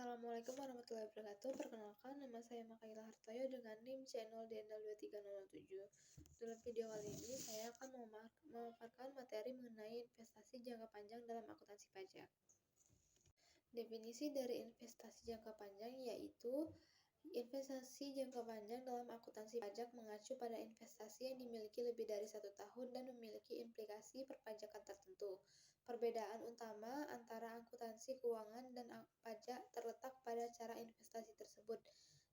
Assalamualaikum warahmatullahi wabarakatuh. Perkenalkan, nama saya Makaila Hartoyo dengan NIM C0DNL23007. Dalam video kali ini, saya akan memaparkan materi mengenai investasi jangka panjang dalam akuntansi pajak. Definisi dari investasi jangka panjang yaitu investasi jangka panjang dalam akuntansi pajak mengacu pada investasi yang dimiliki lebih dari 1 tahun dan memiliki implikasi perpajakan tertentu. Perbedaan utama antara akuntansi keuangan dan pajak terletak pada cara investasi tersebut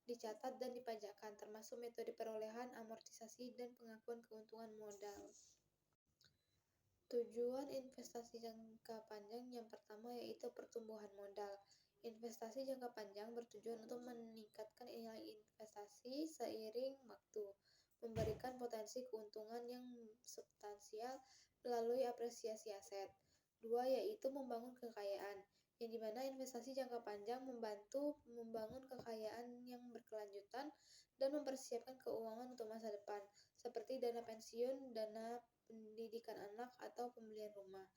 dicatat dan dipajakkan, termasuk metode perolehan, amortisasi, dan pengakuan keuntungan modal. Tujuan investasi jangka panjang yang pertama yaitu pertumbuhan modal. Investasi jangka panjang bertujuan untuk meningkatkan nilai investasi seiring waktu, memberikan potensi keuntungan yang substansial melalui apresiasi aset. 2. Yaitu membangun kekayaan, yang dimana investasi jangka panjang membantu membangun kekayaan yang berkelanjutan dan mempersiapkan keuangan untuk masa depan, seperti dana pensiun, dana pendidikan anak, atau pembelian rumah.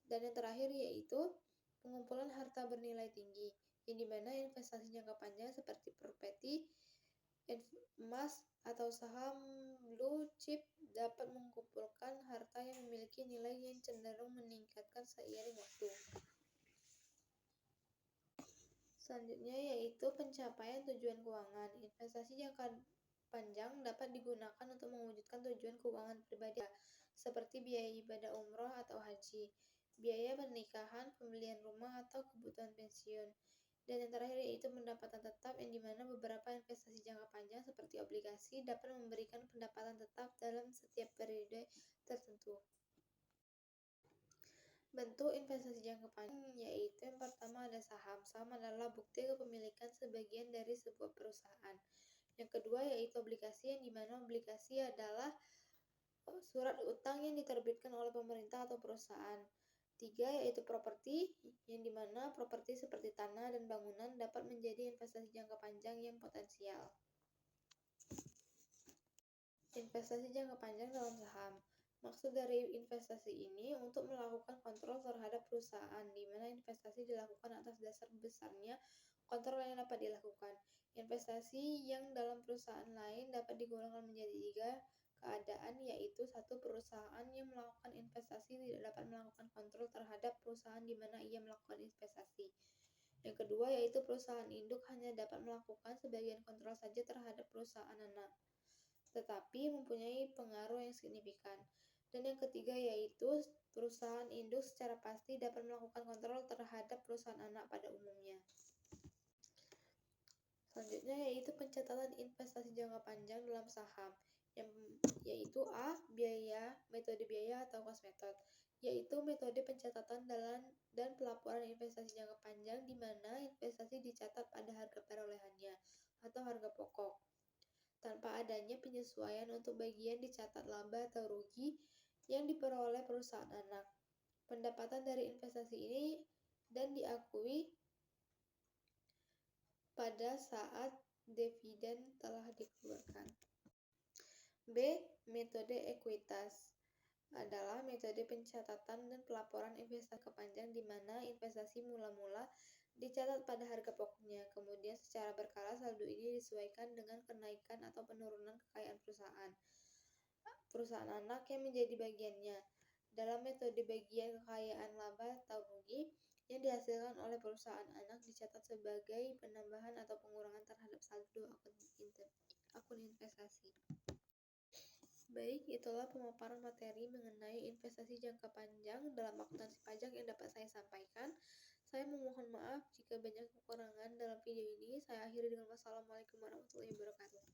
Dan yang terakhir yaitu pengumpulan harta bernilai tinggi, yang dimana investasi jangka panjang seperti properti, emas, atau saham blue chip dapat mengumpulkan harta yang memiliki nilai yang cenderung meningkatkan seiring waktu. Selanjutnya yaitu pencapaian tujuan keuangan. Investasi jangka panjang dapat digunakan untuk mewujudkan tujuan keuangan pribadi seperti biaya ibadah umroh atau haji, biaya pernikahan, pembelian rumah, atau kebutuhan pensiun. Dan yang terakhir yaitu pendapatan tetap, yang dimana beberapa investasi jangka panjang seperti obligasi dapat memberikan pendapatan tetap dalam setiap periode tertentu. Bentuk investasi jangka panjang yaitu yang pertama ada saham. Saham adalah bukti kepemilikan sebagian dari sebuah perusahaan. Yang kedua yaitu obligasi, yang dimana obligasi adalah surat utang yang diterbitkan oleh pemerintah atau perusahaan. 3. Yaitu properti, yang dimana properti seperti tanah dan bangunan dapat menjadi investasi jangka panjang yang potensial. Investasi jangka panjang dalam saham. Maksud dari investasi ini untuk melakukan kontrol terhadap perusahaan, di mana investasi dilakukan atas dasar besarnya kontrol yang dapat dilakukan. Investasi yang dalam perusahaan lain dapat digolongkan menjadi 3 keadaan, yaitu 1. Perusahaan yang melakukan investasi tidak dapat melakukan kontrol terhadap perusahaan di mana ia melakukan investasi. Yang kedua yaitu perusahaan induk hanya dapat melakukan sebagian kontrol saja terhadap perusahaan anak, tetapi mempunyai pengaruh yang signifikan. Dan yang ketiga yaitu perusahaan induk secara pasti dapat melakukan kontrol terhadap perusahaan anak pada umumnya. Selanjutnya yaitu pencatatan investasi jangka panjang dalam saham, yaitu A. Metode biaya atau cost method, yaitu metode pencatatan dan pelaporan investasi jangka panjang di mana investasi dicatat pada harga perolehannya atau harga pokok, tanpa adanya penyesuaian untuk bagian dicatat laba atau rugi yang diperoleh perusahaan anak. Pendapatan dari investasi ini dan diakui pada saat dividen telah dikeluarkan. B. Metode ekuitas adalah metode pencatatan dan pelaporan investasi kepanjang di mana investasi mula-mula dicatat pada harga pokoknya, kemudian secara berkala saldo ini disesuaikan dengan kenaikan atau penurunan kekayaan perusahaan anak yang menjadi bagiannya. Dalam metode bagian kekayaan laba atau rugi yang dihasilkan oleh perusahaan anak dicatat sebagai penambahan atau pengurangan terhadap saldo akun investasi. Baik, itulah pemaparan materi mengenai investasi jangka panjang dalam akuntansi pajak yang dapat saya sampaikan. Saya memohon maaf jika banyak kekurangan dalam video ini. Saya akhiri dengan wassalamualaikum warahmatullahi wabarakatuh.